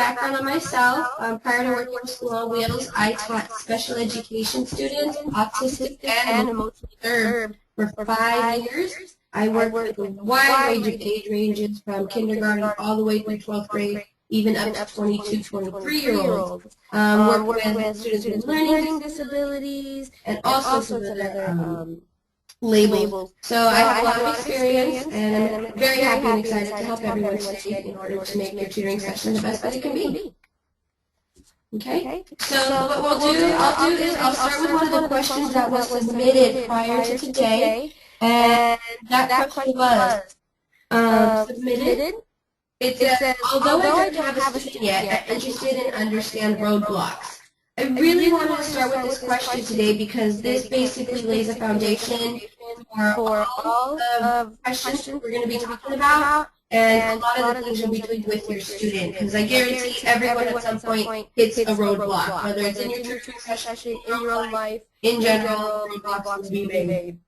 background on myself, prior to working with School on Wheels, I taught special education students, autistic and emotionally disturbed for 5 years. I worked with a wide range of age ranges from kindergarten all the way through 12th grade, even up to 22, 23-year-olds. Worked with students with learning disabilities and all sorts of other labels. So I have a lot of experience, and I'm very happy and excited to help everyone today in order to make your tutoring session the best that it can be. Okay, so what I'll do is I'll start with one of the questions that was submitted prior to today, and that question was submitted. It says, although I don't have a student yet, I'm interested in understand roadblocks. I really wanted to start with this question today because this basically lays a foundation for all of the questions we're going to be talking about and a lot of the things you'll be doing with your student, because I guarantee everyone at some point hits a roadblock, whether it's in your tutoring session, in your own life, in general, roadblocks will be made.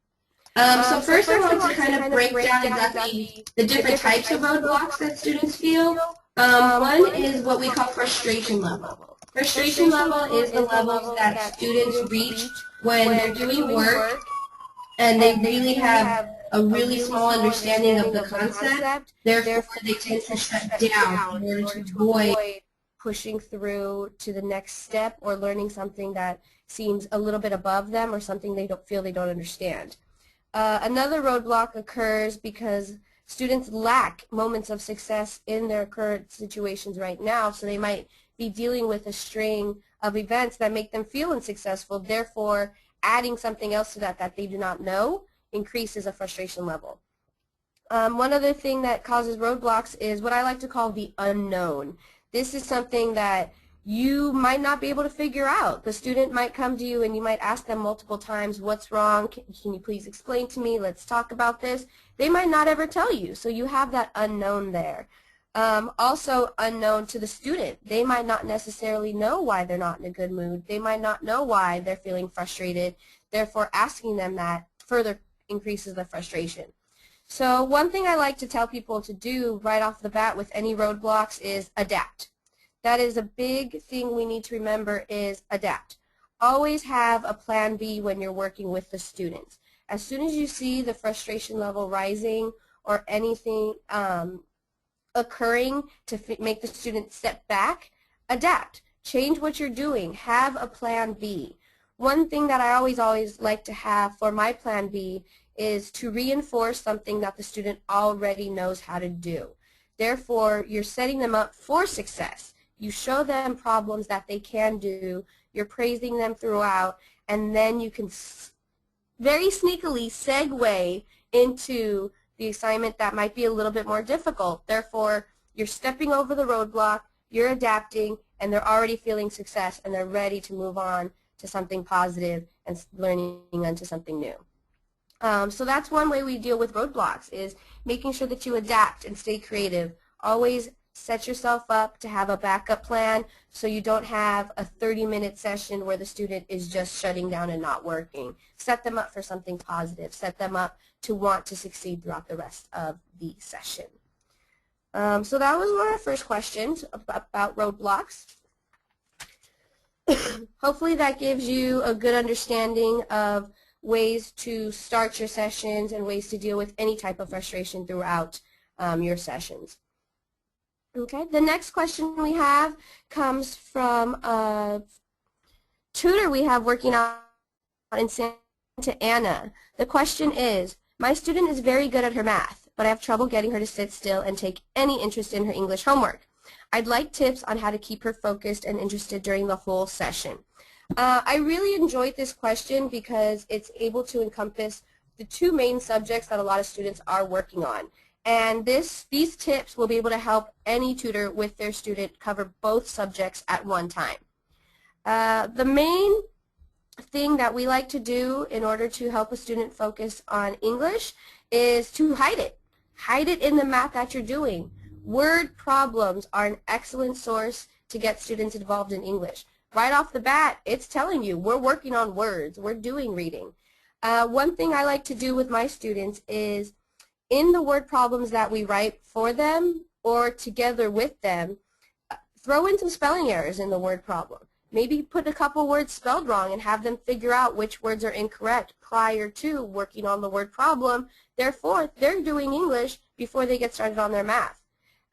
So first I want to kind of break down exactly the different types of roadblocks that students feel. One is what we call frustration level. Frustration level is the levels that students reach when they're doing work and they really have a really small understanding of the concept, therefore they tend to shut down in order to avoid pushing through to the next step or learning something that seems a little bit above them or something they don't feel they don't understand. Another roadblock occurs because students lack moments of success in their current situations right now, so they might be dealing with a string of events that make them feel unsuccessful. Therefore, adding something else to that they do not know increases a frustration level. One other thing that causes roadblocks is what I like to call the unknown. This is something that you might not be able to figure out. The student might come to you and you might ask them multiple times, what's wrong? Can you please explain to me? Let's talk about this. They might not ever tell you, so you have that unknown there. Also unknown to the student. They might not necessarily know why they're not in a good mood. They might not know why they're feeling frustrated. Therefore, asking them that further increases the frustration. So one thing I like to tell people to do right off the bat with any roadblocks is adapt. That is a big thing we need to remember is adapt. Always have a plan B when you're working with the students. As soon as you see the frustration level rising or anything occurring to make the student step back, adapt. Change what you're doing. Have a plan B. One thing that I always like to have for my plan B is to reinforce something that the student already knows how to do. Therefore, you're setting them up for success. You show them problems that they can do, you're praising them throughout, and then you can very sneakily segue into the assignment that might be a little bit more difficult. Therefore, you're stepping over the roadblock, you're adapting, and they're already feeling success, and they're ready to move on to something positive and learning onto something new. So that's one way we deal with roadblocks, is making sure that you adapt and stay creative. Always set yourself up to have a backup plan so you don't have a 30-minute session where the student is just shutting down and not working. Set them up for something positive. Set them up to want to succeed throughout the rest of the session. So that was one of our first questions about roadblocks. Hopefully that gives you a good understanding of ways to start your sessions and ways to deal with any type of frustration throughout your sessions. Okay, the next question we have comes from a tutor we have working out in Santa Ana. The question is, my student is very good at her math, but I have trouble getting her to sit still and take any interest in her English homework. I'd like tips on how to keep her focused and interested during the whole session. I really enjoyed this question because it's able to encompass the two main subjects that a lot of students are working on. And these tips will be able to help any tutor with their student cover both subjects at one time. The main thing that we like to do in order to help a student focus on English is to hide it. Hide it in the math that you're doing. Word problems are an excellent source to get students involved in English. Right off the bat, it's telling you we're working on words, we're doing reading. One thing I like to do with my students is in the word problems that we write for them or together with them, Throw in some spelling errors in the word problem. Maybe put a couple words spelled wrong and have them figure out which words are incorrect prior to working on the word problem. Therefore, they're doing English before they get started on their math.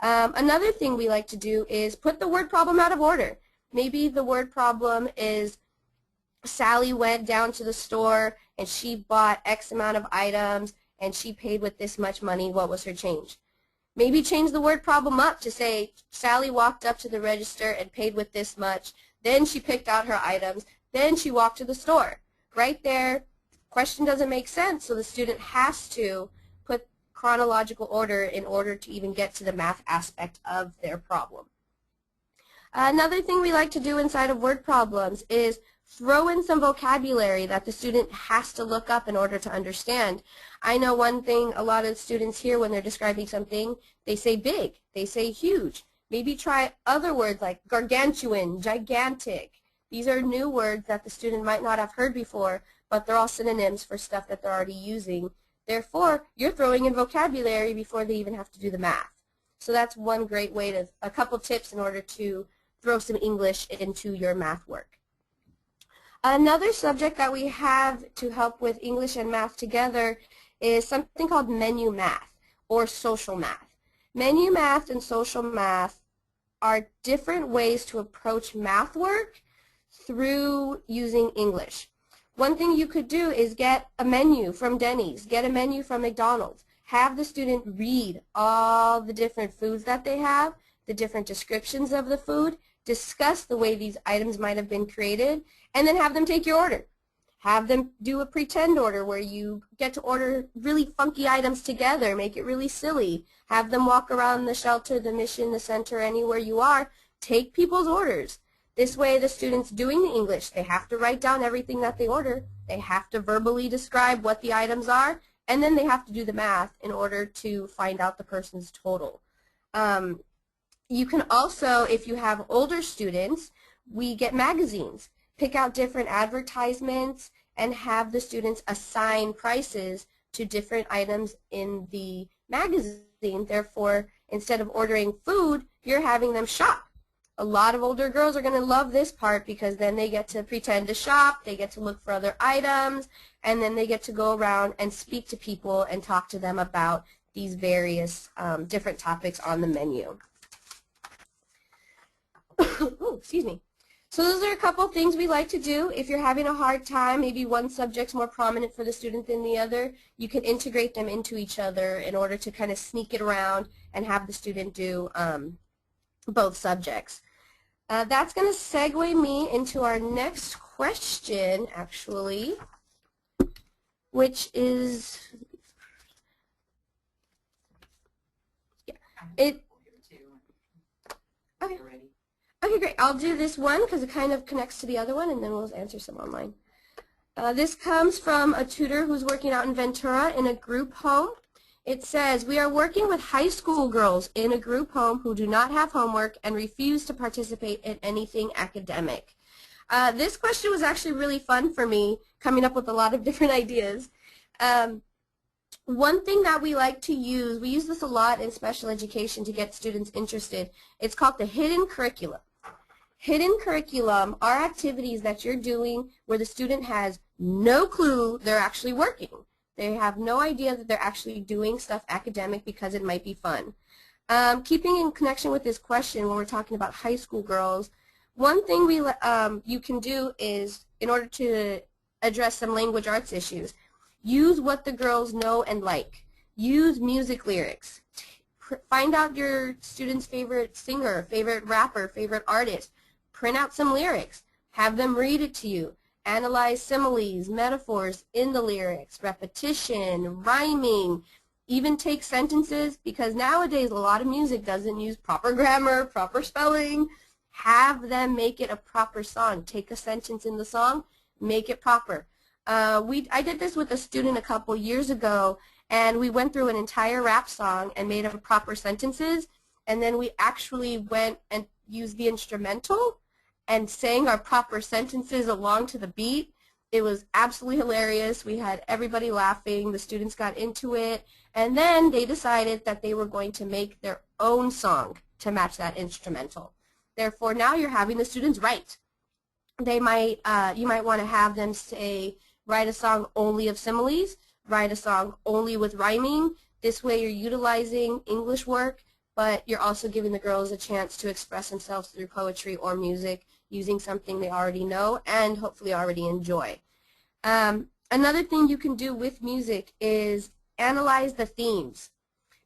Another thing we like to do is put the word problem out of order. Maybe the word problem is Sally went down to the store and she bought X amount of items and she paid with this much money. What was her change? Maybe change the word problem up to say Sally walked up to the register and paid with this much. Then she picked out her items. Then she walked to the store. Right there, question doesn't make sense, so the student has to put chronological order in order to even get to the math aspect of their problem. Another thing we like to do inside of word problems is throw in some vocabulary that the student has to look up in order to understand. I know one thing a lot of students hear when they're describing something, they say big, they say huge. Maybe try other words like gargantuan, gigantic. These are new words that the student might not have heard before, but they're all synonyms for stuff that they're already using. Therefore, you're throwing in vocabulary before they even have to do the math. So that's one great way to, a couple tips in order to throw some English into your math work. Another subject that we have to help with English and math together is something called menu math or social math. Menu math and social math are different ways to approach math work through using English. One thing you could do is get a menu from Denny's, get a menu from McDonald's, have the student read all the different foods that they have, the different descriptions of the food, discuss the way these items might have been created, and then have them take your order. Have them do a pretend order where you get to order really funky items together, make it really silly. Have them walk around the shelter, the mission, the center, anywhere you are. Take people's orders. This way the student's doing the English. They have to write down everything that they order. They have to verbally describe what the items are, and then they have to do the math in order to find out the person's total. You can also, if you have older students, we get magazines. Pick out different advertisements and have the students assign prices to different items in the magazine. Therefore, instead of ordering food, you're having them shop. A lot of older girls are going to love this part because then they get to pretend to shop, they get to look for other items, and then they get to go around and speak to people and talk to them about these various different topics on the menu. Oh, excuse me. So those are a couple things we like to do. If you're having a hard time, maybe one subject's more prominent for the student than the other, you can integrate them into each other in order to kind of sneak it around and have the student do both subjects. That's going to segue me into our next question, actually, which is, okay. Okay, great. I'll do this one because it kind of connects to the other one, and then we'll answer some online. This comes from a tutor who's working out in Ventura in a group home. It says, we are working with high school girls in a group home who do not have homework and refuse to participate in anything academic. This question was actually really fun for me, coming up with a lot of different ideas. One thing that we like to use, we use this a lot in special education to get students interested. It's called the hidden curriculum. Hidden curriculum are activities that you're doing where the student has no clue they're actually working. They have no idea that they're actually doing stuff academic because it might be fun. Keeping in connection with this question when we're talking about high school girls, one thing you can do is, in order to address some language arts issues, use what the girls know and like. Use music lyrics. Find out your student's favorite singer, favorite rapper, favorite artist. Print out some lyrics. Have them read it to you. Analyze similes, metaphors in the lyrics, repetition, rhyming. Even take sentences, because nowadays a lot of music doesn't use proper grammar, proper spelling. Have them make it a proper song. Take a sentence in the song, make it proper. I did this with a student a couple years ago, and we went through an entire rap song and made up proper sentences, and then we actually went and used the instrumental and sang our proper sentences along to the beat. It was absolutely hilarious. We had everybody laughing. The students got into it, and then they decided that they were going to make their own song to match that instrumental. Therefore, now you're having the students write. They might, you might want to have them say, write a song only of similes, write a song only with rhyming. This way you're utilizing English work, but you're also giving the girls a chance to express themselves through poetry or music using something they already know and hopefully already enjoy. Another thing you can do with music is analyze the themes.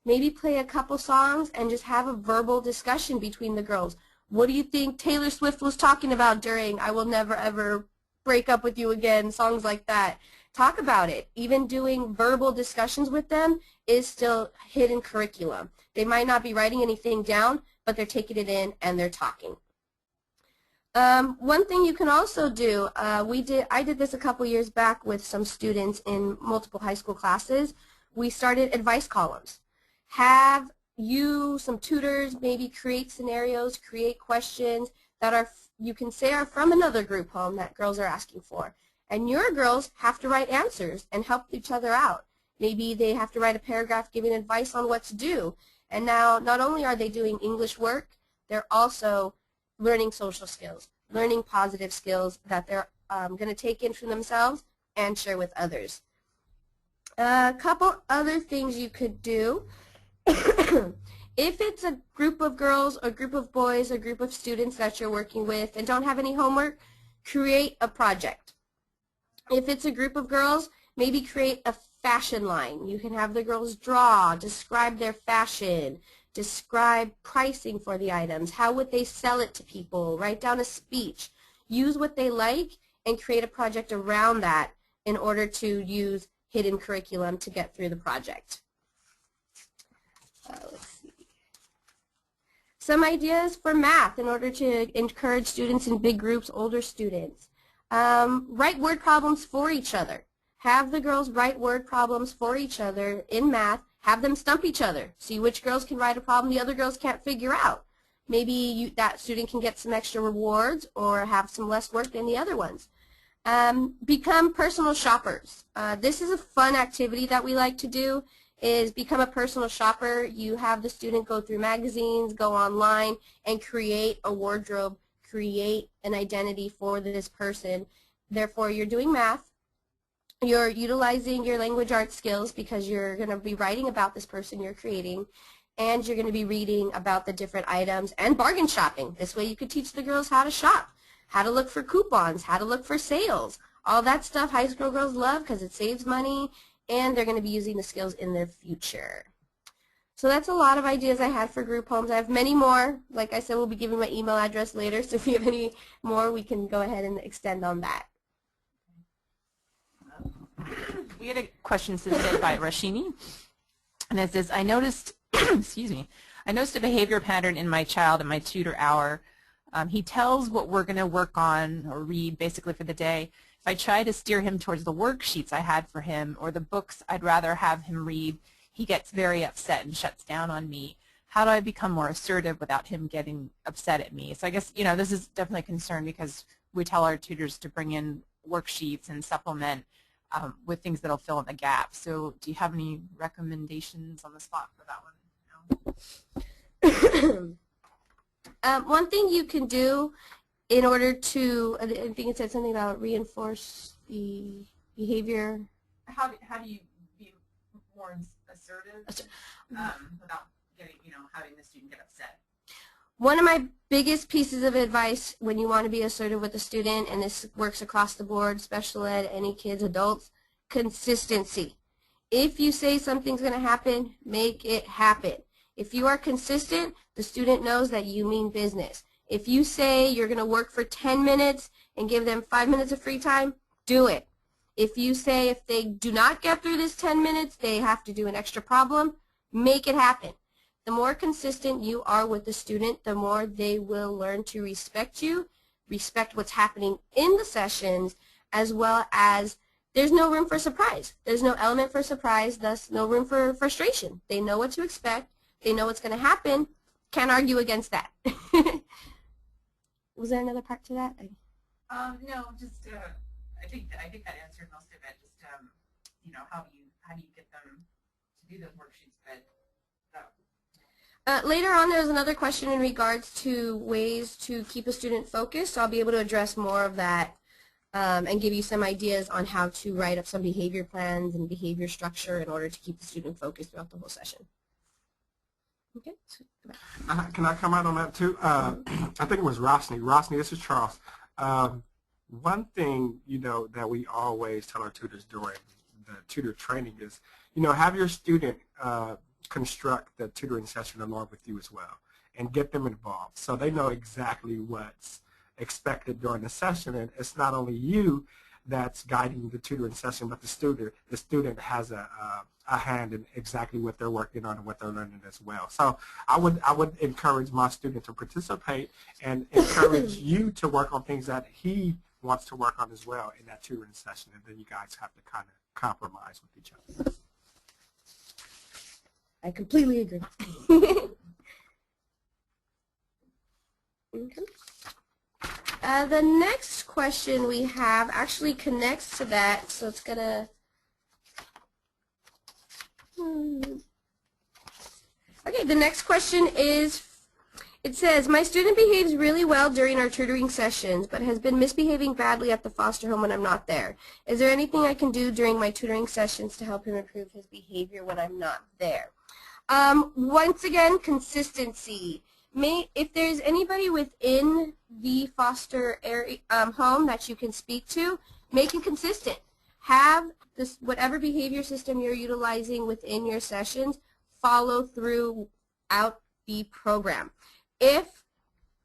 Maybe play a couple songs and just have a verbal discussion between the girls. What do you think Taylor Swift was talking about during I Will Never Ever Break Up With You Again, songs like that? Talk about it. Even doing verbal discussions with them is still hidden curriculum. They might not be writing anything down, but they're taking it in and they're talking. One thing you can also do, I did this a couple years back with some students in multiple high school classes. We started advice columns. Have you, some tutors, maybe create scenarios, create questions that you can say are from another group home that girls are asking for. And your girls have to write answers and help each other out. Maybe they have to write a paragraph giving advice on what to do. And now not only are they doing English work, they're also learning social skills, learning positive skills that they're going to take in for themselves and share with others. A couple other things you could do. If it's a group of girls, a group of boys, a group of students that you're working with and don't have any homework, create a project. If it's a group of girls, maybe create a fashion line. You can have the girls draw, describe their fashion, describe pricing for the items, how would they sell it to people, write down a speech. Use what they like and create a project around that in order to use hidden curriculum to get through the project. Let's see. Some ideas for math in order to encourage students in big groups, older students. Write word problems for each other. Have the girls write word problems for each other in math. Have them stump each other. See which girls can write a problem the other girls can't figure out. Maybe that student can get some extra rewards or have some less work than the other ones. Become personal shoppers. This is a fun activity that we like to do, is become a personal shopper. You have the student go through magazines, go online, and create a wardrobe, create an identity for this person. Therefore, you're doing math. You're utilizing your language arts skills because you're going to be writing about this person you're creating, and you're going to be reading about the different items and bargain shopping. This way you could teach the girls how to shop, how to look for coupons, how to look for sales. All that stuff high school girls love because it saves money, and they're going to be using the skills in the future. So that's a lot of ideas I had for group homes. I have many more. Like I said, we'll be giving my email address later, so if you have any more, we can go ahead and extend on that. We had a question submitted by Rashini, and it says, I noticed, excuse me, I noticed a behavior pattern in my child in my tutor hour. He tells what we're going to work on or read basically for the day. If I try to steer him towards the worksheets I had for him or the books I'd rather have him read, he gets very upset and shuts down on me. How do I become more assertive without him getting upset at me? So I guess, this is definitely a concern because we tell our tutors to bring in worksheets and supplement with things that'll fill in the gaps. So do you have any recommendations on the spot for that one? No? One thing you can do in order to, I think it said something about reinforce the behavior. How do you be more assertive without getting, having the student get upset? One of my biggest pieces of advice when you want to be assertive with a student, and this works across the board, special ed, any kids, adults, consistency. If you say something's going to happen, make it happen. If you are consistent, the student knows that you mean business. If you say you're going to work for 10 minutes and give them 5 minutes of free time, do it. If you say if they do not get through this 10 minutes, they have to do an extra problem, make it happen. The more consistent you are with the student, the more they will learn to respect you, respect what's happening in the sessions, as well as there's no room for surprise. There's no element for surprise, thus no room for frustration. They know what to expect. They know what's going to happen. Can't argue against that. Was there another part to that? No, just I think that answered most of it. Just how do you get them to do those worksheets? But Later on, there's another question in regards to ways to keep a student focused. So I'll be able to address more of that and give you some ideas on how to write up some behavior plans and behavior structure in order to keep the student focused throughout the whole session. Okay. So, can I come out on that too? I think it was Rosny. Rosny, this is Charles. One thing, that we always tell our tutors during the tutor training is, have your student construct the tutoring session along with you as well and get them involved so they know exactly what's expected during the session. And it's not only you that's guiding the tutoring session, but the student has a hand in exactly what they're working on and what they're learning as well. So I would encourage my student to participate and encourage you to work on things that he wants to work on as well in that tutoring session, and then you guys have to kind of compromise with each other. I completely agree. Okay. The next question we have actually connects to that, so it's gonna. Okay, the next question is, it says, my student behaves really well during our tutoring sessions, but has been misbehaving badly at the foster home when I'm not there. Is there anything I can do during my tutoring sessions to help him improve his behavior when I'm not there? Once again, consistency. If there's anybody within the foster area, home that you can speak to, make it consistent. Have this, whatever behavior system you're utilizing within your sessions, follow throughout the program.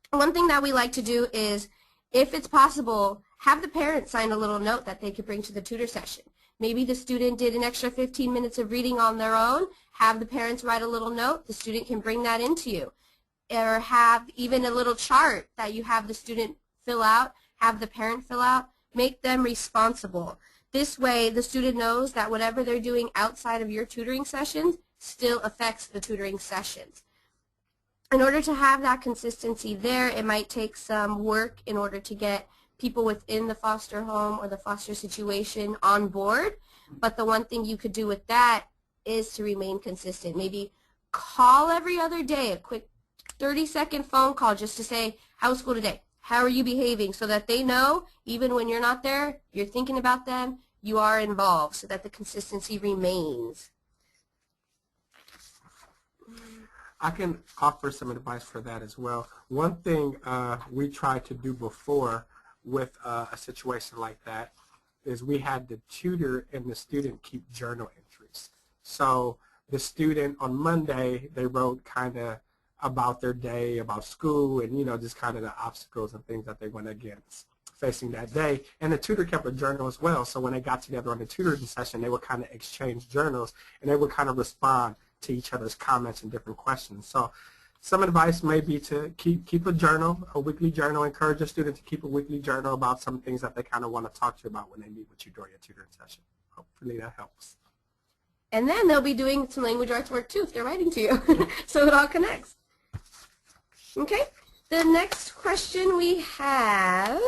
One thing that we like to do is, if it's possible, have the parents sign a little note that they could bring to the tutor session. Maybe the student did an extra 15 minutes of reading on their own. Have the parents write a little note. The student can bring that into you. Or have even a little chart that you have the student fill out, have the parent fill out. Make them responsible. This way, the student knows that whatever they're doing outside of your tutoring sessions still affects the tutoring sessions. In order to have that consistency there, it might take some work in order to get people within the foster home or the foster situation on board. But the one thing you could do with that is to remain consistent. Maybe call every other day, a quick 30-second phone call just to say, how was school today? How are you behaving? So that they know, even when you're not there, you're thinking about them, you are involved, so that the consistency remains. I can offer some advice for that as well. One thing we tried to do before with a situation like that is we had the tutor and the student keep journal entries. So the student on Monday, they wrote kind of about their day, about school, and just kind of the obstacles and things that they went against facing that day. And the tutor kept a journal as well. So when they got together on the tutoring session, they would kind of exchange journals, and they would kind of respond to each other's comments and different questions. So some advice may be to keep a journal, a weekly journal. Encourage a student to keep a weekly journal about some things that they kind of want to talk to you about when they meet with you during your tutoring session. Hopefully that helps. And then they'll be doing some language arts work too if they're writing to you. So it all connects. Okay, the next question we have,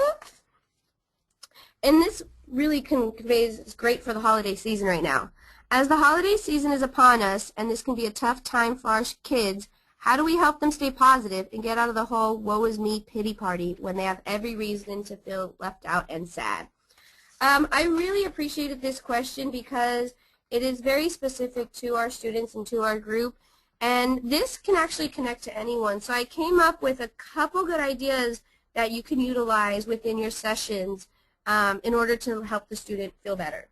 and this really conveys, it's great for the holiday season right now. As the holiday season is upon us, and this can be a tough time for our kids, how do we help them stay positive and get out of the whole woe is me pity party when they have every reason to feel left out and sad? I really appreciated this question because it is very specific to our students and to our group, and this can actually connect to anyone. So I came up with a couple good ideas that you can utilize within your sessions in order to help the student feel better.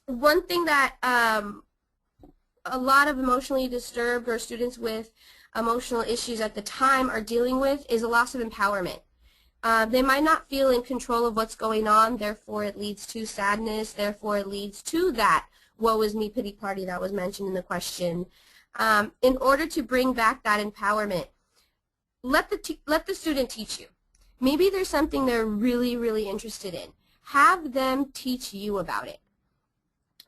One thing that a lot of emotionally disturbed or students with emotional issues at the time are dealing with is a loss of empowerment. They might not feel in control of what's going on, therefore it leads to sadness, therefore it leads to that woe is me pity party that was mentioned in the question. In order to bring back that empowerment, let the student teach you. Maybe there's something they're really, really interested in. Have them teach you about it.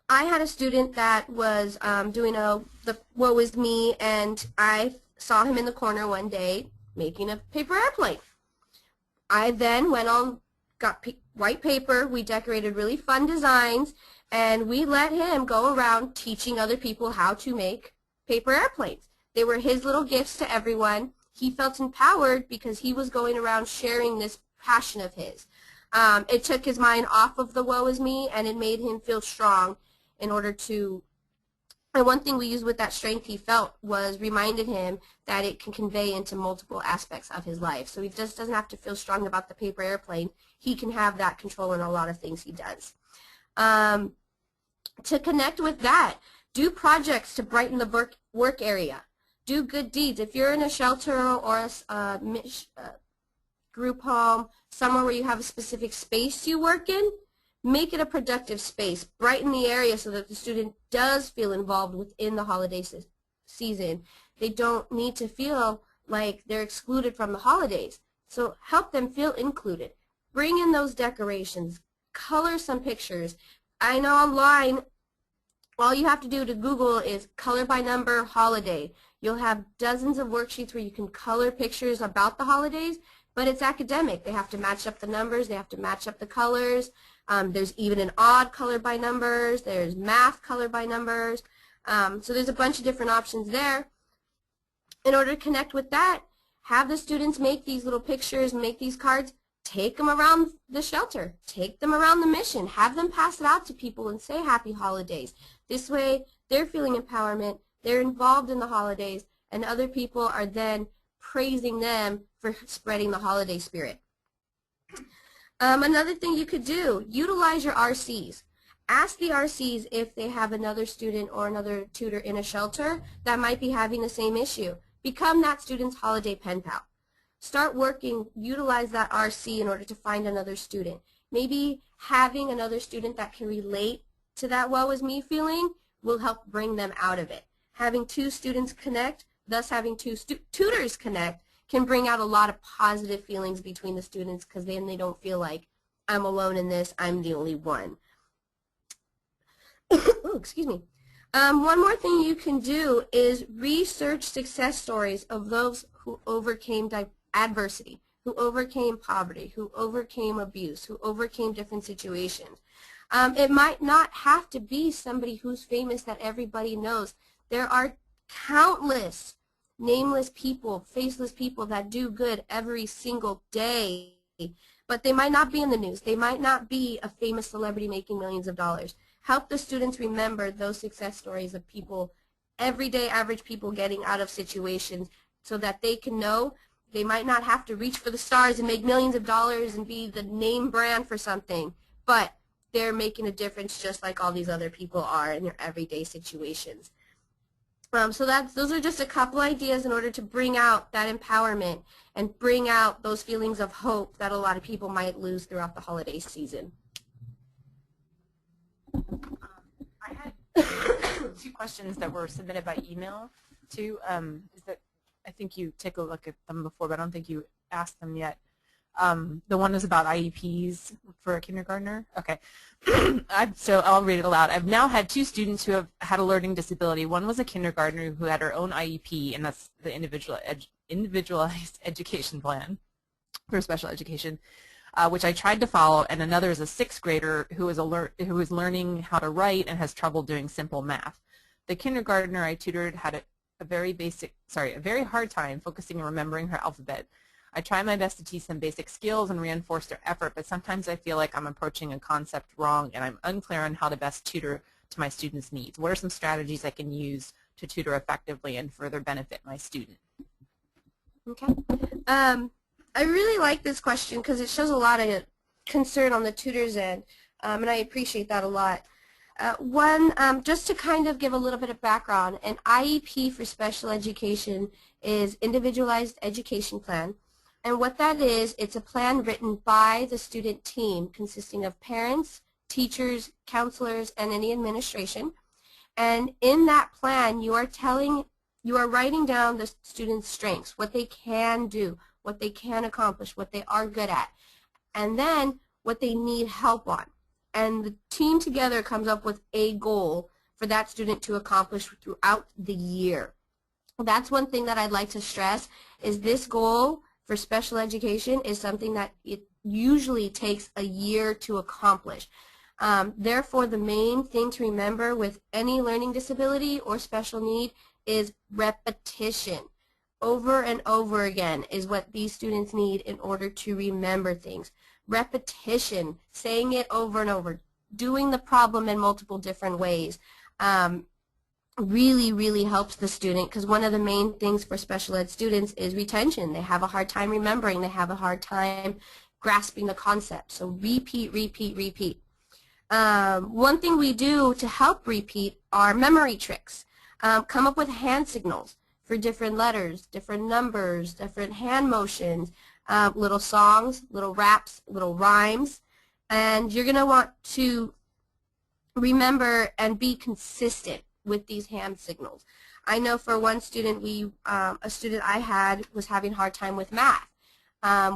I had a student that was doing the woe is me, and I saw him in the corner one day making a paper airplane. I then went on, got white paper, we decorated really fun designs, and we let him go around teaching other people how to make paper airplanes. They were his little gifts to everyone. He felt empowered because he was going around sharing this passion of his. It took his mind off of the woe is me, and it made him feel strong in order to, and one thing we used with that strength he felt was reminded him that it can convey into multiple aspects of his life. So he just doesn't have to feel strong about the paper airplane. He can have that control in a lot of things he does. To connect with that, do projects to brighten the work area. Do good deeds. If you're in a shelter or a group home, somewhere where you have a specific space you work in, make it a productive space. Brighten the area so that the student does feel involved within the holiday season. They don't need to feel like they're excluded from the holidays. So help them feel included. Bring in those decorations. Color some pictures. I know online, all you have to do to Google is color by number holiday. You'll have dozens of worksheets where you can color pictures about the holidays, but it's academic. They have to match up the numbers. They have to match up the colors. There's even an odd color by numbers. There's math color by numbers. So there's a bunch of different options there. In order to connect with that, have the students make these little pictures, make these cards, take them around the shelter, take them around the mission, have them pass it out to people and say happy holidays. This way they're feeling empowerment, they're involved in the holidays, and other people are then praising them for spreading the holiday spirit. Another thing you could do, utilize your RCs. Ask the RCs if they have another student or another tutor in a shelter that might be having the same issue. Become that student's holiday pen pal. Start working, utilize that RC in order to find another student. Maybe having another student that can relate to that woe is me feeling will help bring them out of it. Having two students connect, thus having two tutors connect, can bring out a lot of positive feelings between the students because then they don't feel like I'm alone in this, I'm the only one. Oh, excuse me. One more thing you can do is research success stories of those who overcame adversity, who overcame poverty, who overcame abuse, who overcame different situations. It might not have to be somebody who's famous that everybody knows. There are countless nameless people, faceless people that do good every single day, but they might not be in the news. They might not be a famous celebrity making millions of dollars. Help the students remember those success stories of people, everyday average people getting out of situations so that they can know they might not have to reach for the stars and make millions of dollars and be the name brand for something, but they're making a difference just like all these other people are in their everyday situations. So those are just a couple ideas in order to bring out that empowerment and bring out those feelings of hope that a lot of people might lose throughout the holiday season. I had two questions that were submitted by email too. Is that I think you take a look at them before, but I don't think you asked them yet. The one is about IEPs for a kindergartner. Okay, so I'll read it aloud. I've now had two students who have had a learning disability. One was a kindergartner who had her own IEP, and that's the individualized education plan for special education, which I tried to follow, and another is a sixth grader who is learning how to write and has trouble doing simple math. The kindergartner I tutored had a very hard time focusing and remembering her alphabet. I try my best to teach them basic skills and reinforce their effort, but sometimes I feel like I'm approaching a concept wrong and I'm unclear on how to best tutor to my students' needs. What are some strategies I can use to tutor effectively and further benefit my student? Okay. I really like this question because it shows a lot of concern on the tutor's end, and I appreciate that a lot. Just to kind of give a little bit of background, an IEP for special education is Individualized Education Plan. And what that is, it's a plan written by the student team consisting of parents, teachers, counselors, and any administration. And in that plan, you are writing down the student's strengths, what they can do, what they can accomplish, what they are good at, and then what they need help on. And the team together comes up with a goal for that student to accomplish throughout the year. That's one thing that I'd like to stress is this goal for special education is something that it usually takes a year to accomplish. Therefore, the main thing to remember with any learning disability or special need is repetition. Over and over again is what these students need in order to remember things. Repetition, saying it over and over, doing the problem in multiple different ways, really, really helps the student, because one of the main things for special ed students is retention. They have a hard time remembering. They have a hard time grasping the concept. So repeat, repeat, repeat. One thing we do to help repeat are memory tricks. Come up with hand signals for different letters, different numbers, different hand motions, little songs, little raps, little rhymes. And you're going to want to remember and be consistent with these hand signals. I know for one student, a student I had was having a hard time with math.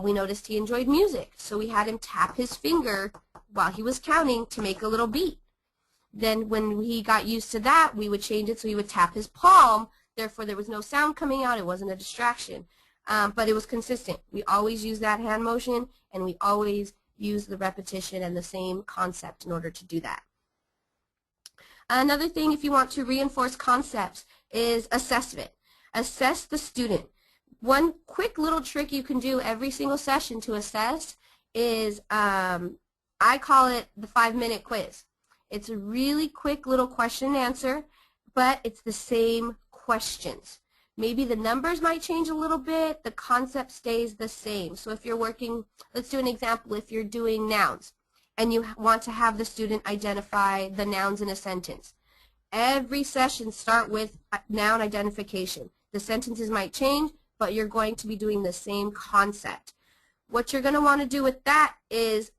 We noticed he enjoyed music, so we had him tap his finger while he was counting to make a little beat. Then when he got used to that, we would change it so he would tap his palm. Therefore, there was no sound coming out. It wasn't a distraction, but it was consistent. We always use that hand motion, and we always use the repetition and the same concept in order to do that. Another thing, if you want to reinforce concepts, is assessment. Assess the student. One quick little trick you can do every single session to assess is, I call it the 5-minute quiz. It's a really quick little question and answer, but it's the same questions. Maybe the numbers might change a little bit, the concept stays the same. So if you're working, let's do an example, if you're doing nouns, and you want to have the student identify the nouns in a sentence. Every session start with noun identification. The sentences might change, but you're going to be doing the same concept. What you're going to want to do with that is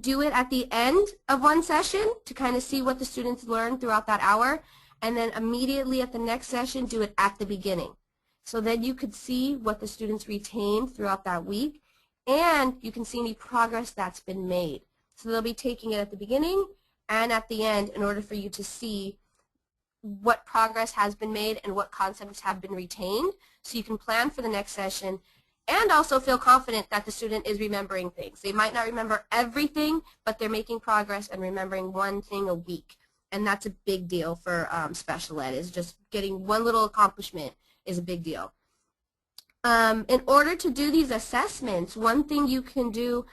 do it at the end of one session to kind of see what the students learned throughout that hour, and then immediately at the next session do it at the beginning. So then you could see what the students retained throughout that week, and you can see any progress that's been made. So they'll be taking it at the beginning and at the end in order for you to see what progress has been made and what concepts have been retained, so you can plan for the next session and also feel confident that the student is remembering things. They might not remember everything, but they're making progress and remembering one thing a week. And that's a big deal for special ed, is just getting one little accomplishment is a big deal. In order to do these assessments, one thing you can do,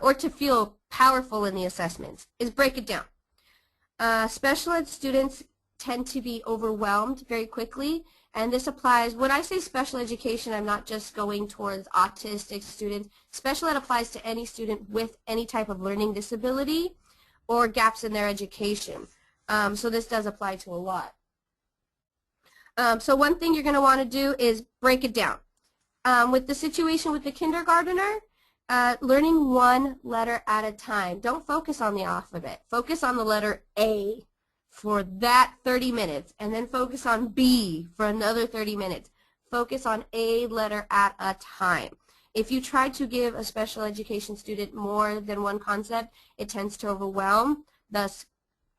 or to feel powerful in the assessments, is break it down. Special ed students tend to be overwhelmed very quickly, and this applies, when I say special education, I'm not just going towards autistic students. Special ed applies to any student with any type of learning disability or gaps in their education. So this does apply to a lot. So one thing you're going to want to do is break it down. With the situation with the kindergartner, learning one letter at a time. Don't focus on the alphabet. Focus on the letter A for that 30 minutes, and then focus on B for another 30 minutes. Focus on a letter at a time. If you try to give a special education student more than one concept, it tends to overwhelm, thus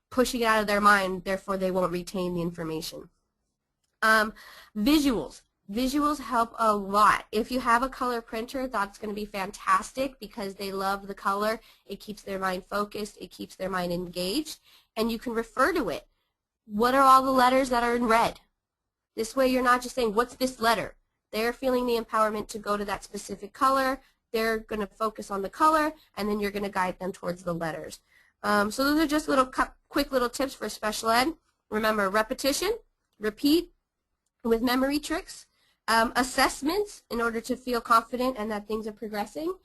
pushing it out of their mind, therefore they won't retain the information. Visuals. Visuals help a lot. If you have a color printer, that's going to be fantastic because they love the color. It keeps their mind focused. It keeps their mind engaged. And you can refer to it. What are all the letters that are in red? This way you're not just saying, what's this letter? They're feeling the empowerment to go to that specific color. They're going to focus on the color, and then you're going to guide them towards the letters. So those are just little quick little tips for special ed. Remember, repetition, repeat with memory tricks, assessments in order to feel confident and that things are progressing,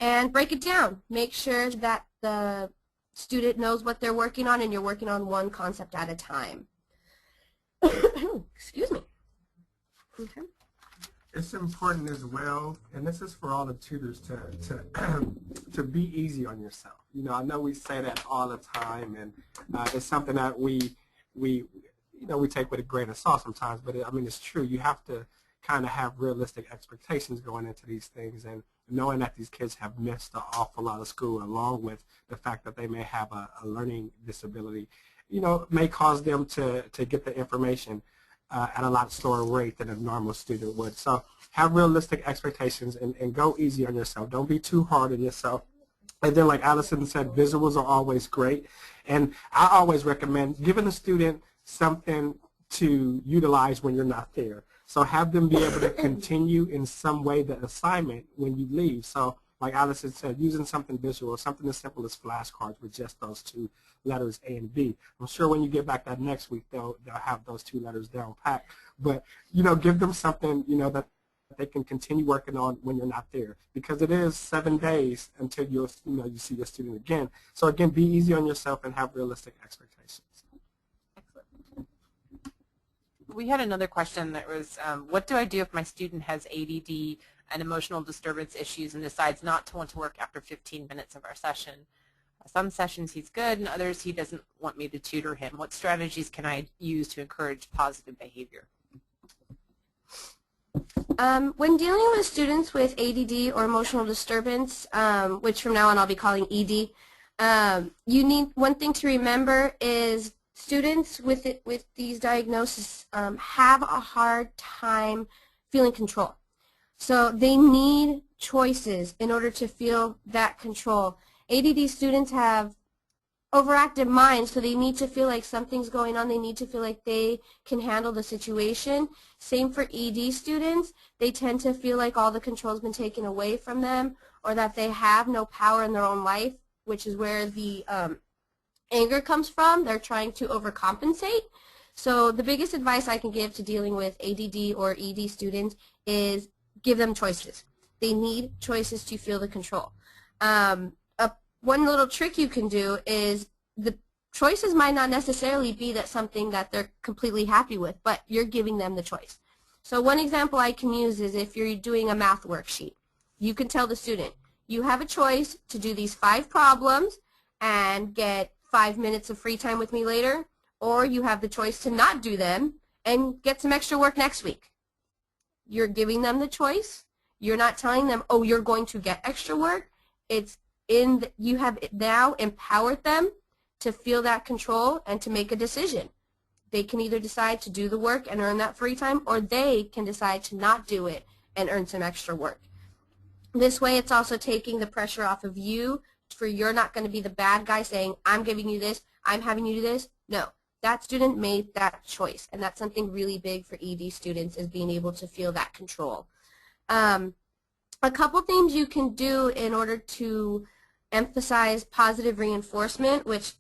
and break it down. Make sure that the student knows what they're working on and you're working on one concept at a time. Excuse me. Okay. It's important as well, and this is for all the tutors to be easy on yourself. You know, I know we say that all the time, and it's something that we take with a grain of salt sometimes. But I mean, it's true. You have to kind of have realistic expectations going into these things, and knowing that these kids have missed an awful lot of school, along with the fact that they may have a learning disability, you know, may cause them to get the information at a lot slower rate than a normal student would. So have realistic expectations and go easy on yourself. Don't be too hard on yourself. And then, like Allison said, visuals are always great. And I always recommend giving the student something to utilize when you're not there. So have them be able to continue in some way the assignment when you leave. So like Alice had said, using something visual, something as simple as flashcards with just those two letters A and B. I'm sure when you get back that next week, they'll have those two letters down pat. But, you know, give them something, you know, that they can continue working on when you're not there, because it is 7 days until you see your student again. So again, be easy on yourself and have realistic expectations. Excellent. We had another question that was, what do I do if my student has ADD and emotional disturbance issues and decides not to want to work after 15 minutes of our session? Some sessions he's good, and others he doesn't want me to tutor him. What strategies can I use to encourage positive behavior? When dealing with students with ADD or emotional disturbance, which from now on I'll be calling ED, one thing to remember is students with these diagnoses have a hard time feeling control. So they need choices in order to feel that control. ADD students have overactive minds, so they need to feel like something's going on. They need to feel like they can handle the situation. Same for ED students. They tend to feel like all the control's been taken away from them, or that they have no power in their own life, which is where the anger comes from. They're trying to overcompensate. So the biggest advice I can give to dealing with ADD or ED students is give them choices. They need choices to feel the control. One little trick you can do is the choices might not necessarily be that something that they're completely happy with, but you're giving them the choice. So one example I can use is if you're doing a math worksheet. You can tell the student, you have a choice to do these 5 problems and get 5 minutes of free time with me later, or you have the choice to not do them and get some extra work next week. You're giving them the choice. You're not telling them, oh, you're going to get extra work. You have now empowered them to feel that control and to make a decision. They can either decide to do the work and earn that free time, or they can decide to not do it and earn some extra work. This way it's also taking the pressure off of you, for you're not going to be the bad guy saying, I'm giving you this, I'm having you do this. No, that student made that choice, and that's something really big for ED students, is being able to feel that control. A couple things you can do in order to emphasize positive reinforcement, which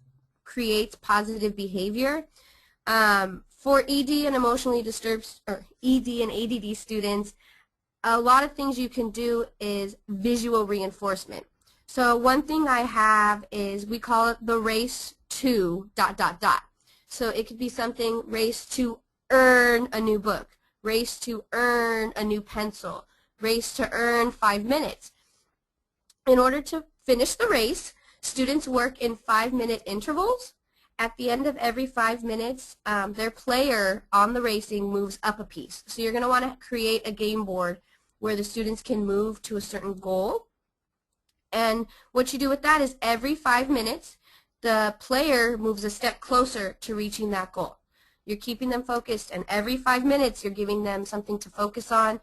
creates positive behavior. For ED and emotionally disturbed, or ED and ADD students, a lot of things you can do is visual reinforcement. So one thing I have is, we call it the race to ... So it could be something, race to earn a new book, race to earn a new pencil, race to earn 5 minutes. In order to finish the race, students work in 5-minute intervals. At the end of every 5 minutes, their player on the racing moves up a piece. So you're going to want to create a game board where the students can move to a certain goal. And what you do with that is every 5 minutes, the player moves a step closer to reaching that goal. You're keeping them focused, and every 5 minutes you're giving them something to focus on.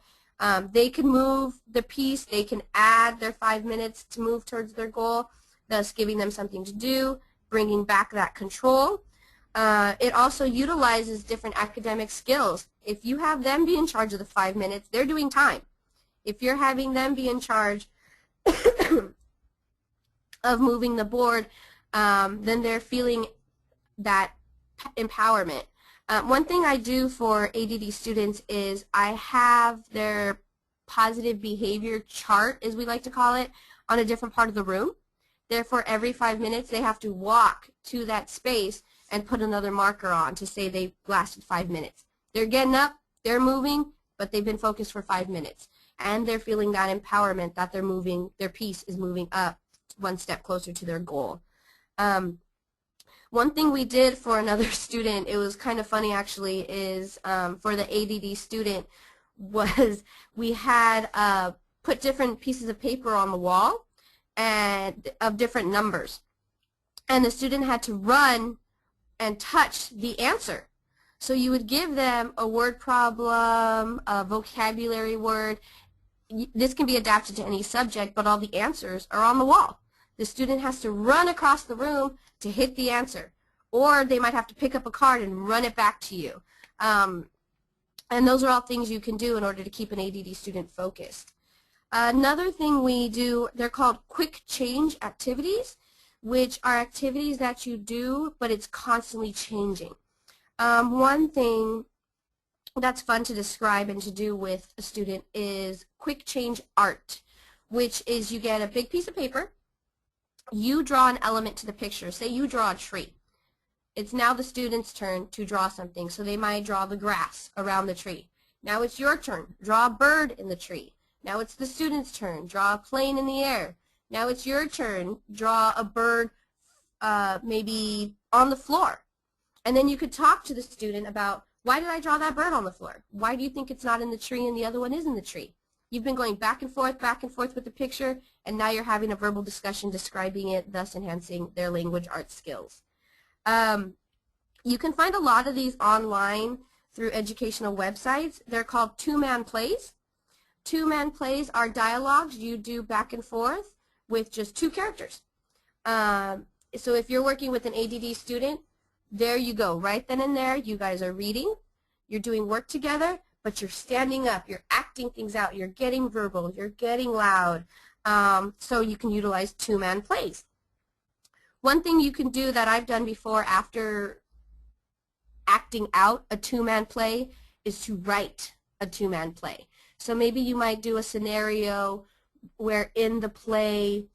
They can move the piece, they can add their 5 minutes to move towards their goal, thus giving them something to do, bringing back that control. It also utilizes different academic skills. If you have them be in charge of the 5 minutes, they're doing time. If you're having them be in charge of moving the board, then they're feeling that empowerment. One thing I do for ADD students is I have their positive behavior chart, as we like to call it, on a different part of the room. Therefore, every 5 minutes they have to walk to that space and put another marker on to say they lasted 5 minutes. They're getting up, they're moving, but they've been focused for 5 minutes. And they're feeling that empowerment that they're moving, their piece is moving up 1 step closer to their goal. One thing we did for another student, it was kind of funny actually, is for the ADD student, was we had put different pieces of paper on the wall and of different numbers. And the student had to run and touch the answer. So you would give them a word problem, a vocabulary word. This can be adapted to any subject, but all the answers are on the wall. The student has to run across the room to hit the answer, or they might have to pick up a card and run it back to you. And those are all things you can do in order to keep an ADD student focused. Another thing we do, they're called quick change activities, which are activities that you do, but it's constantly changing. One thing that's fun to describe and to do with a student is quick change art, which is you get a big piece of paper, you draw an element to the picture. Say you draw a tree. It's now the student's turn to draw something, so they might draw the grass around the tree. Now it's your turn. Draw a bird in the tree. Now it's the student's turn. Draw a plane in the air. Now it's your turn. Draw a bird maybe on the floor. And then you could talk to the student about, why did I draw that bird on the floor? Why do you think it's not in the tree and the other one is in the tree? You've been going back and forth with the picture, and now you're having a verbal discussion describing it, thus enhancing their language arts skills. You can find a lot of these online through educational websites. They're called two-man plays. Two-man plays are dialogues you do back and forth with just two characters. So if you're working with an ADD student, there you go. Right then and there, you guys are reading, you're doing work together, but you're standing up, you're acting things out, you're getting verbal, you're getting loud. So you can utilize two-man plays. One thing you can do that I've done before after acting out a two-man play is to write a two-man play. So maybe you might do a scenario where in the play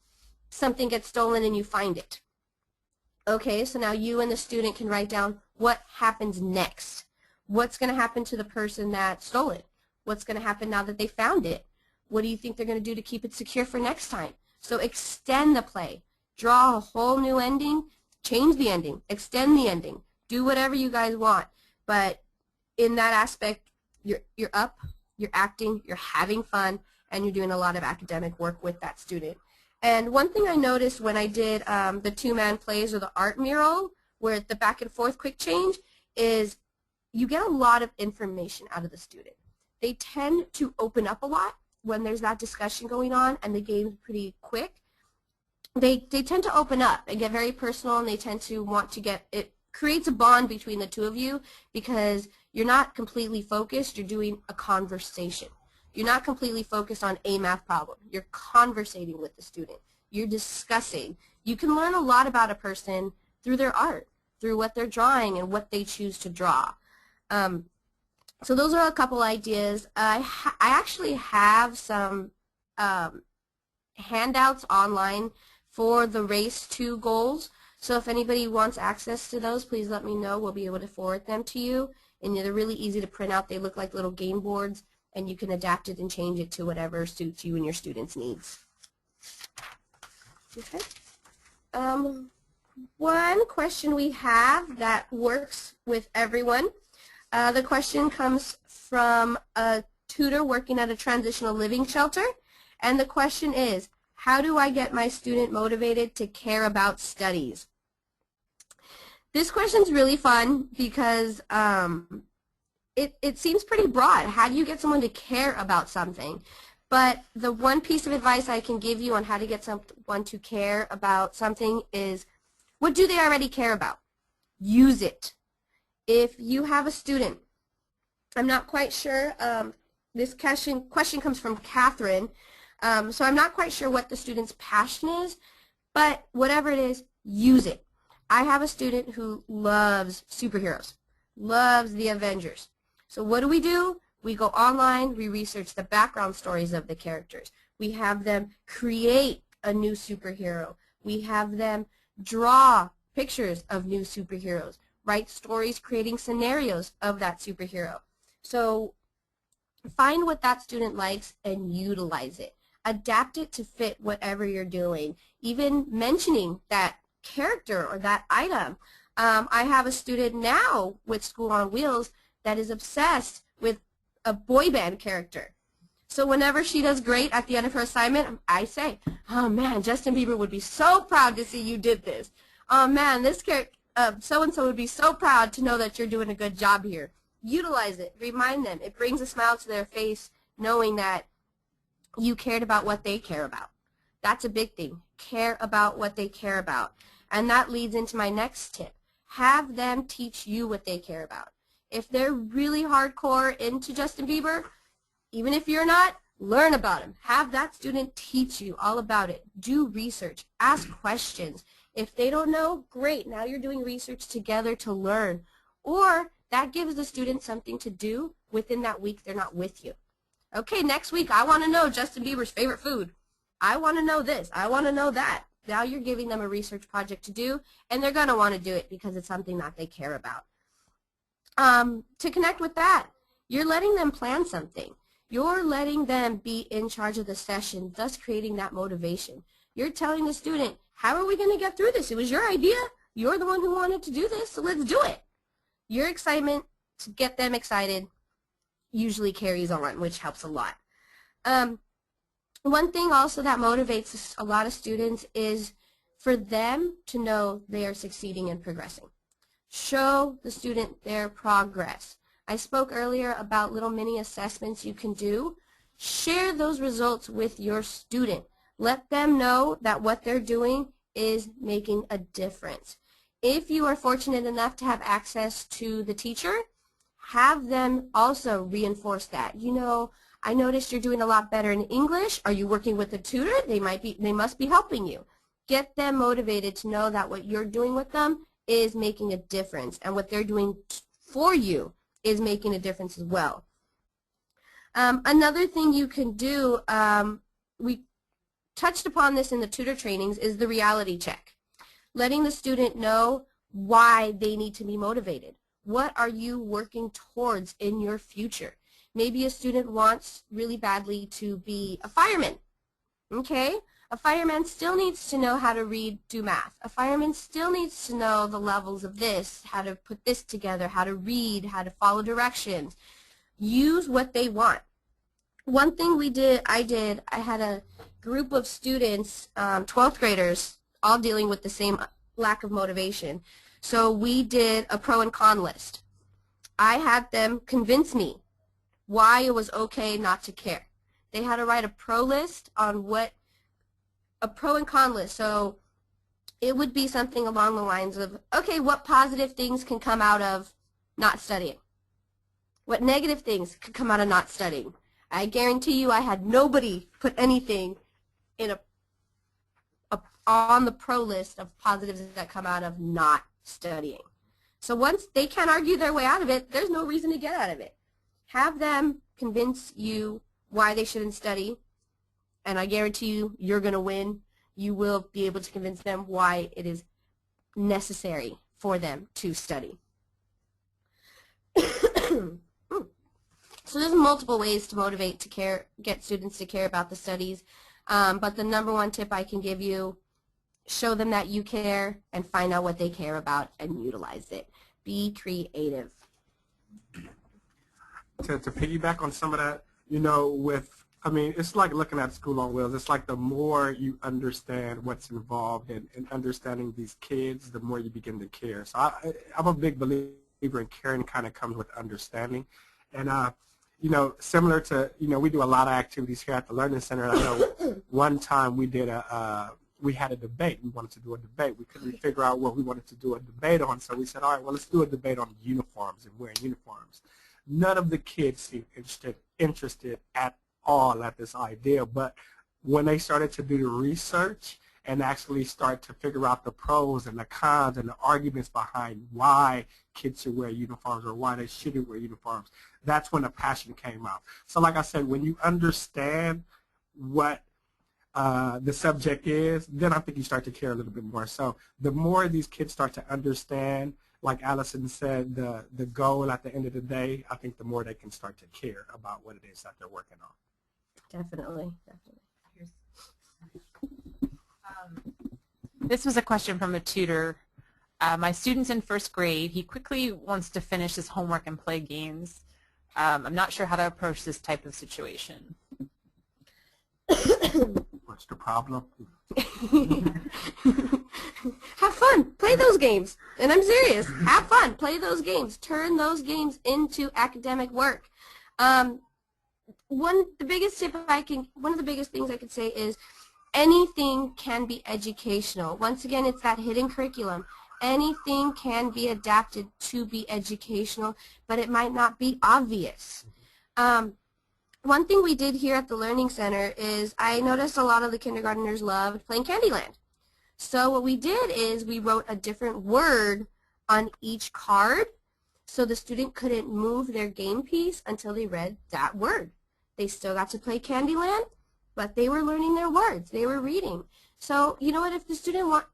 something gets stolen and you find it. Okay, so now you and the student can write down what happens next. What's going to happen to the person that stole it? What's going to happen now that they found it? What do you think they're going to do to keep it secure for next time? So extend the play. Draw a whole new ending, change the ending, extend the ending, do whatever you guys want. But in that aspect, you're up, you're acting, you're having fun, and you're doing a lot of academic work with that student. And one thing I noticed when I did the two-man plays or the art mural, where the back and forth quick change, is you get a lot of information out of the student. They tend to open up a lot when there's that discussion going on and the game's pretty quick. They tend to open up and get very personal, and they tend to want to get, it creates a bond between the two of you because you're not completely focused, you're doing a conversation. You're not completely focused on a math problem. You're conversating with the student. You're discussing. You can learn a lot about a person through their art, through what they're drawing and what they choose to draw. So those are a couple ideas. I actually have some handouts online for the Race 2 goals. So if anybody wants access to those, please let me know. We'll be able to forward them to you. And they're really easy to print out. They look like little game boards, and you can adapt it and change it to whatever suits you and your students' needs. Okay. One question we have that works with everyone. The question comes from a tutor working at a transitional living shelter, and the question is, how do I get my student motivated to care about studies? This question's really fun because it seems pretty broad. How do you get someone to care about something? But the one piece of advice I can give you on how to get someone to care about something is, what do they already care about? Use it. If you have a student, I'm not quite sure, this question comes from Catherine, so I'm not quite sure what the student's passion is, but whatever it is, use it. I have a student who loves superheroes, loves the Avengers. So what do? We go online, we research the background stories of the characters. We have them create a new superhero. We have them draw pictures of new superheroes, write stories creating scenarios of that superhero. So find what that student likes and utilize it. Adapt it to fit whatever you're doing. Even mentioning that character or that item. I have a student now with School on Wheels that is obsessed with a boy band character. So whenever she does great at the end of her assignment, I say, oh man, Justin Bieber would be so proud to see you did this. Oh man, this character, so-and-so would be so proud to know that you're doing a good job here. Utilize it. Remind them. It brings a smile to their face knowing that you cared about what they care about. That's a big thing. Care about what they care about. And that leads into my next tip. Have them teach you what they care about. If they're really hardcore into Justin Bieber, even if you're not, learn about him. Have that student teach you all about it. Do research. Ask questions. If they don't know, great. Now you're doing research together to learn. Or that gives the student something to do within that week they're not with you. Okay, next week I want to know Justin Bieber's favorite food. I want to know this. I want to know that. Now you're giving them a research project to do, and they're going to want to do it because it's something that they care about. To connect with that, you're letting them plan something. You're letting them be in charge of the session, thus creating that motivation. You're telling the student, how are we going to get through this? It was your idea. You're the one who wanted to do this, so let's do it. Your excitement to get them excited usually carries on, which helps a lot. One thing also that motivates a lot of students is for them to know they are succeeding and progressing. Show the student their progress. I spoke earlier about little mini assessments you can do. Share those results with your student. Let them know that what they're doing is making a difference. If you are fortunate enough to have access to the teacher, have them also reinforce that. You know, I noticed you're doing a lot better in English. Are you working with a tutor? They must be helping you. Get them motivated to know that what you're doing with them is making a difference, and what they're doing for you is making a difference as well. Another thing you can do, we touched upon this in the tutor trainings, is the reality check. Letting the student know why they need to be motivated. What are you working towards in your future? Maybe a student wants really badly to be a fireman. Okay? A fireman still needs to know how to read, do math. A fireman still needs to know the levels of this, how to put this together, how to read, how to follow directions. Use what they want. One thing I had a group of students, 12th graders, all dealing with the same lack of motivation. So we did a pro and con list. I had them convince me why it was okay not to care. They had to write a pro list on a pro and con list. So it would be something along the lines of, okay, what positive things can come out of not studying? What negative things could come out of not studying? I guarantee you I had nobody put anything in on the pro list of positives that come out of not studying. So once they can't argue their way out of it, there's no reason to get out of it. Have them convince you why they shouldn't study, and I guarantee you, you're going to win. You will be able to convince them why it is necessary for them to study. So there's multiple ways to motivate, get students to care about the studies, but the number one tip I can give you, show them that you care and find out what they care about and utilize it. Be creative. To piggyback on some of that, you know, it's like looking at school on wheels. It's like the more you understand what's involved in understanding these kids, the more you begin to care. So I'm a big believer in caring kind of comes with understanding. And, you know, similar to, you know, we do a lot of activities here at the Learning Center. I know one time we had a debate. We wanted to do a debate. We couldn't figure out what we wanted to do a debate on, so we said, all right, well, let's do a debate on uniforms and wearing uniforms. None of the kids seemed interested at all at this idea, but when they started to do the research and actually start to figure out the pros and the cons and the arguments behind why kids should wear uniforms or why they shouldn't wear uniforms, that's when the passion came out. So like I said, when you understand what the subject is, then I think you start to care a little bit more. So the more these kids start to understand, like Allison said, the goal at the end of the day, I think the more they can start to care about what it is that they're working on. Definitely, definitely. This was a question from a tutor. My student's in first grade. He quickly wants to finish his homework and play games. I'm not sure how to approach this type of situation. What's the problem? Have fun. Play those games. And I'm serious. Have fun. Play those games. Turn those games into academic work. One of the biggest things I could say is anything can be educational. Once again, it's that hidden curriculum. anything can be adapted to be educational, but it might not be obvious. One thing we did here at the Learning Center is I noticed a lot of the kindergartners loved playing Candyland. So what we did is we wrote a different word on each card so the student couldn't move their game piece until they read that word. They still got to play Candyland, but they were learning their words. They were reading. So you know what, if the student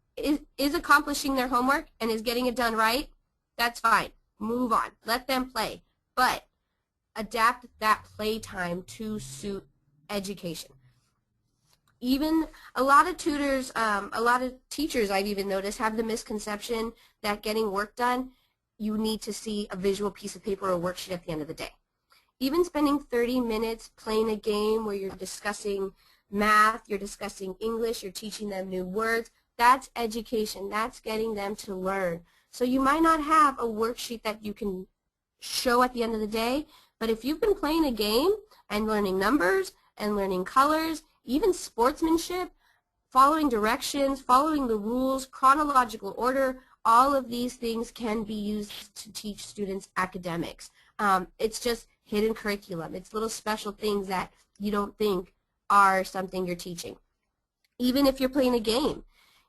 is accomplishing their homework and is getting it done right, that's fine. Move on. Let them play. But adapt that play time to suit education. Even a lot of tutors, a lot of teachers I've even noticed have the misconception that getting work done, you need to see a visual piece of paper or worksheet at the end of the day. Even spending 30 minutes playing a game where you're discussing math, you're discussing English, you're teaching them new words, that's education. That's getting them to learn. So you might not have a worksheet that you can show at the end of the day, but if you've been playing a game and learning numbers and learning colors, even sportsmanship, following directions, following the rules, chronological order, all of these things can be used to teach students academics. It's just hidden curriculum. It's little special things that you don't think are something you're teaching. Even if you're playing a game,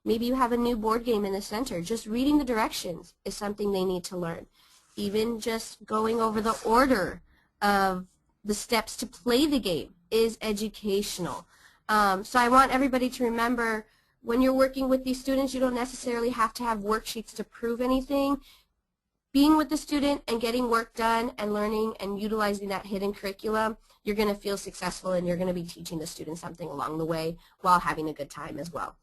maybe you have a new board game in the center, just reading the directions is something they need to learn. Even just going over the order of the steps to play the game is educational. So I want everybody to remember, when you're working with these students, you don't necessarily have to have worksheets to prove anything. Being with the student and getting work done and learning and utilizing that hidden curriculum, you're going to feel successful and you're going to be teaching the student something along the way while having a good time as well.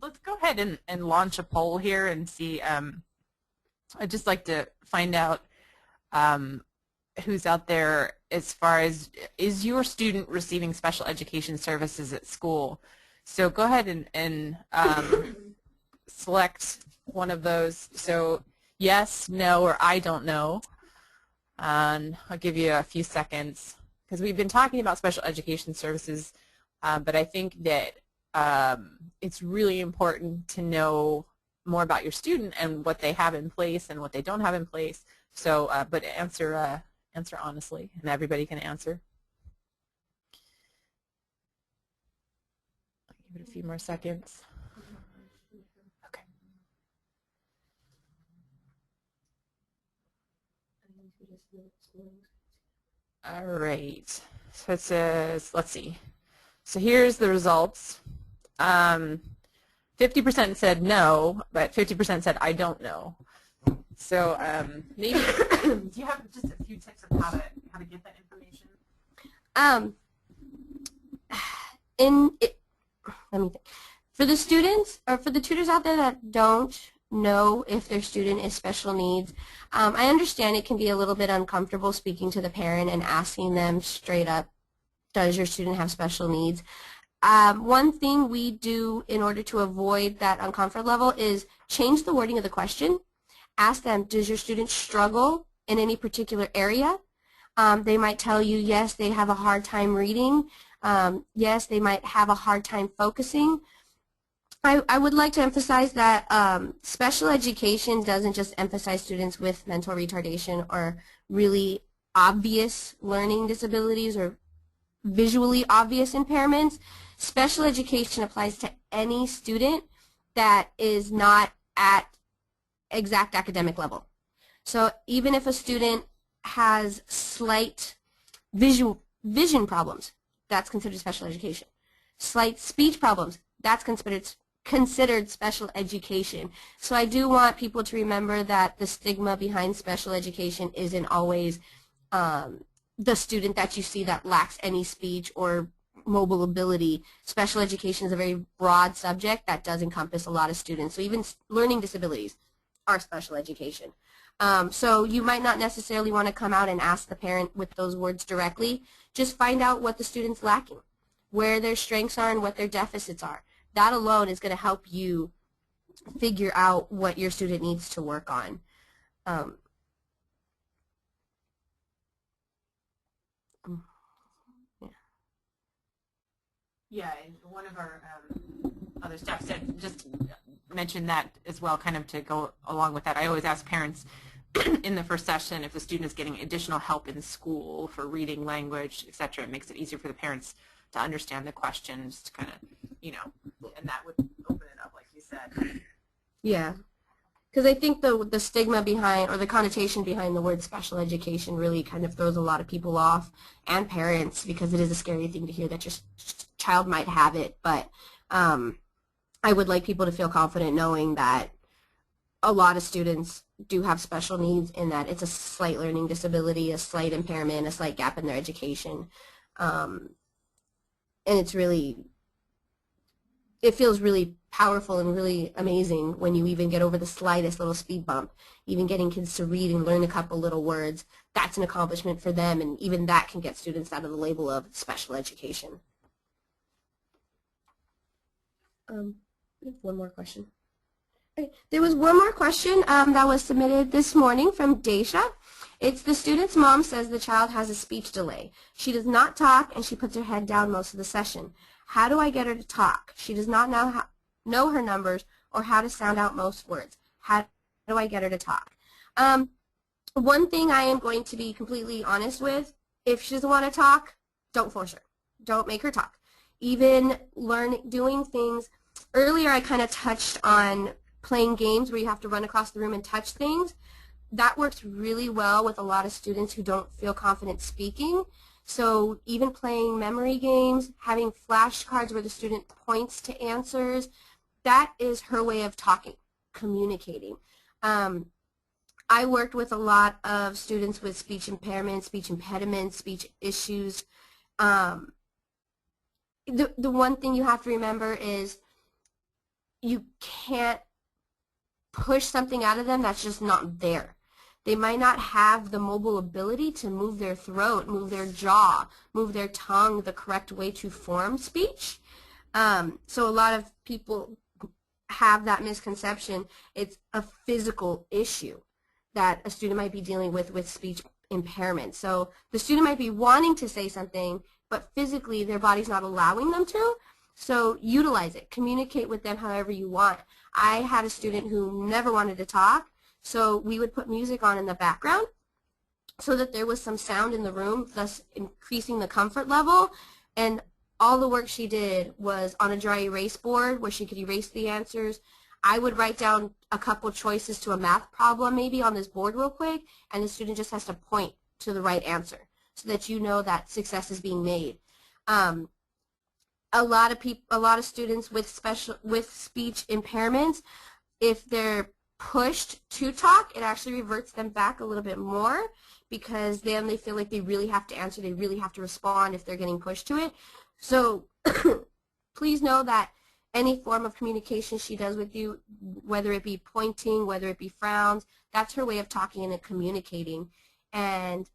Let's go ahead and launch a poll here and see. I'd just like to find out who's out there as far as, is your student receiving special education services at school? So go ahead and select one of those. So yes, no, or I don't know. And I'll give you a few seconds because we've been talking about special education services, but I think that it's really important to know more about your student and what they have in place and what they don't have in place. So, but answer honestly, and everybody can answer. I'll give it a few more seconds. Okay. All right. So it says, let's see. So here's the results. 50% said no, but 50% said I don't know. So maybe do you have just a few tips of how to get that information? Let me think. For the students or for the tutors out there that don't know if their student is special needs, I understand it can be a little bit uncomfortable speaking to the parent and asking them straight up, does your student have special needs? One thing we do in order to avoid that uncomfort level is change the wording of the question. Ask them, does your student struggle in any particular area? They might tell you, yes, they have a hard time reading. Yes, they might have a hard time focusing. I would like to emphasize that special education doesn't just emphasize students with mental retardation or really obvious learning disabilities or visually obvious impairments. Special education applies to any student that is not at exact academic level. So even if a student has slight vision problems, that's considered special education. Slight speech problems, that's considered special education. So I do want people to remember that the stigma behind special education isn't always the student that you see that lacks any speech or mobile ability. Special education is a very broad subject that does encompass a lot of students. So even learning disabilities are special education. So you might not necessarily want to come out and ask the parent with those words directly. Just find out what the student's lacking, where their strengths are and what their deficits are. That alone is going to help you figure out what your student needs to work on. Yeah, and one of our other staff said just mention that as well, kind of to go along with that. I always ask parents in the first session if the student is getting additional help in school for reading, language, etc. It makes it easier for the parents to understand the questions, to kind of, you know, and that would open it up, like you said. Yeah. Because I think the stigma behind, or the connotation behind the word special education really kind of throws a lot of people off, and parents, because it is a scary thing to hear that your child might have it. But I would like people to feel confident knowing that a lot of students do have special needs, in that it's a slight learning disability, a slight impairment, a slight gap in their education. And it's really, it feels really powerful and really amazing when you even get over the slightest little speed bump. Even getting kids to read and learn a couple little words, that's an accomplishment for them, and even that can get students out of the label of special education. One more question. Okay. There was one more question that was submitted this morning from Daisha. It's the student's mom says the child has a speech delay. She does not talk and she puts her head down most of the session. How do I get her to talk? She does not know her numbers or how to sound out most words. How do I get her to talk? One thing I am going to be completely honest with, if she doesn't want to talk, don't force her. Don't make her talk. Even doing things. Earlier I kind of touched on playing games where you have to run across the room and touch things. That works really well with a lot of students who don't feel confident speaking. So even playing memory games, having flashcards where the student points to answers, that is her way of talking, communicating. I worked with a lot of students with speech impairments, speech impediments, speech issues. The one thing you have to remember is you can't push something out of them that's just not there. They might not have the mobile ability to move their throat, move their jaw, move their tongue the correct way to form speech. So a lot of people have that misconception. It's a physical issue that a student might be dealing with speech impairment. So the student might be wanting to say something, but physically their body's not allowing them to. So utilize it. Communicate with them however you want. I had a student who never wanted to talk, so we would put music on in the background so that there was some sound in the room, thus increasing the comfort level. And all the work she did was on a dry erase board where she could erase the answers. I would write down a couple choices to a math problem maybe on this board real quick, and the student just has to point to the right answer so that you know that success is being made. A lot of students with speech impairments, if they're pushed to talk, it actually reverts them back a little bit more, because then they feel like they really have to answer, they really have to respond if they're getting pushed to it. So please know that any form of communication she does with you, whether it be pointing, whether it be frowns, that's her way of talking and communicating. And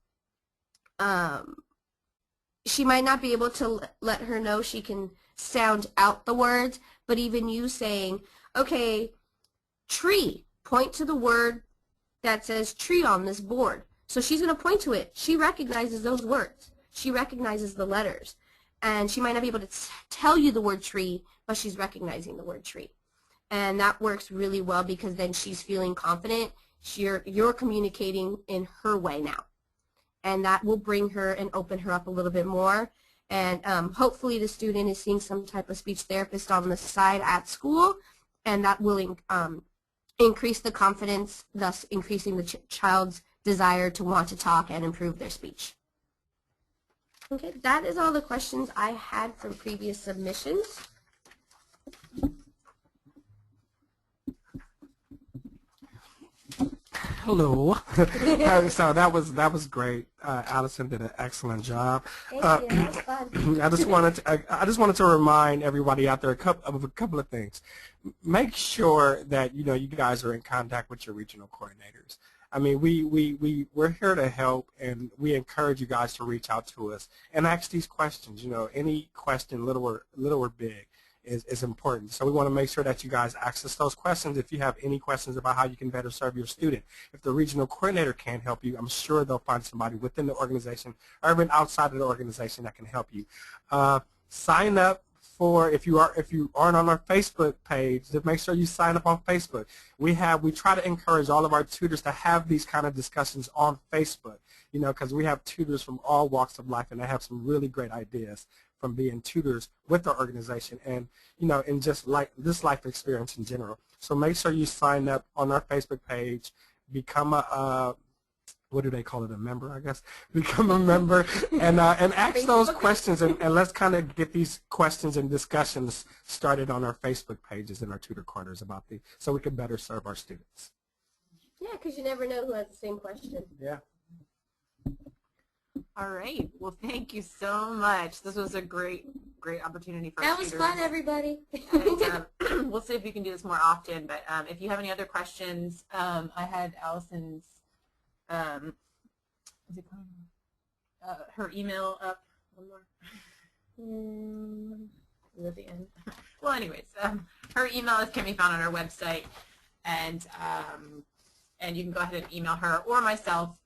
she might not be able to let her know she can sound out the words, but even you saying, okay, tree, point to the word that says tree on this board. So she's going to point to it. She recognizes those words. She recognizes the letters. And she might not be able to tell you the word tree, but she's recognizing the word tree. And that works really well, because then she's feeling confident. You're communicating in her way now. And that will bring her and open her up a little bit more. And hopefully the student is seeing some type of speech therapist on the side at school, and that will increase the confidence, thus increasing the child's desire to want to talk and improve their speech. Okay, that is all the questions I had from previous submissions. Hello. So that was great. Allison did an excellent job. Thank you. That was fun. I just wanted to remind everybody out there of a couple of things. Make sure that you guys are in contact with your regional coordinators. I mean, we're here to help, and we encourage you guys to reach out to us and ask these questions. Any question, little or big, is important. So we want to make sure that you guys access those questions. If you have any questions about how you can better serve your student, if the regional coordinator can't help you, I'm sure they'll find somebody within the organization or even outside of the organization that can help you. Sign up for if you aren't on our Facebook page, to make sure you sign up on Facebook. We try to encourage all of our tutors to have these kind of discussions on Facebook, because we have tutors from all walks of life, and they have some really great ideas from being tutors with our organization, and in just like this life experience in general. So make sure you sign up on our Facebook page, become a what do they call it, a member, I guess. Become a member and ask those questions, and let's kind of get these questions and discussions started on our Facebook pages and our tutor corners so we can better serve our students. Yeah, because you never know who has the same question. Yeah. All right. Well, thank you so much. This was a great opportunity for That tutors. was fun, everybody. And, we'll see if we can do this more often. But if you have any other questions, I had Allison's her email up. One more. Is at the end. Well, anyways, her email can be found on our website, and you can go ahead and email her or myself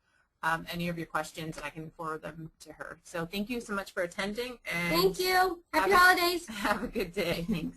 any of your questions, and I can forward them to her. So thank you so much for attending. And thank you. Happy holidays. Have a good day. Thanks.